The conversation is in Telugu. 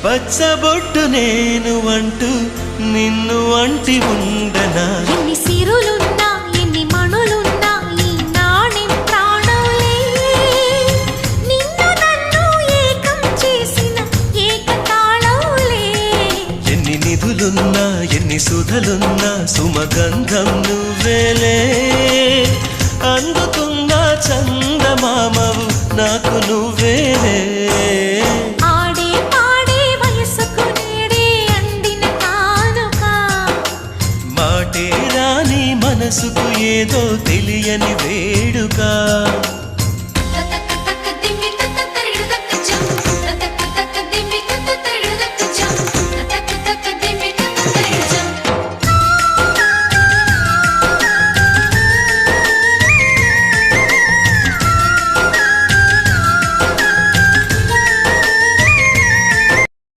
పచ్చబొట్టు నేను అంటూ నిన్ను అంటి ఉండనా ఎన్ని సిరులున్నా ఎన్ని మణులున్నా ఈ నాణెం ప్రాణంలే నిన్ను నన్ను ఏకం చేసిన ఏకతాళంలే ఎన్ని నిధులున్నా ఎన్ని సుధలున్నా సుమగంధం నువ్వేలే అందుతున్న చందమామవు నాకు నువ్వేలే ఆడే పాడే వయసుకు నేడే అందిన కానుక మాటే రాని మనసుకు ఏదో తెలియని వేడుక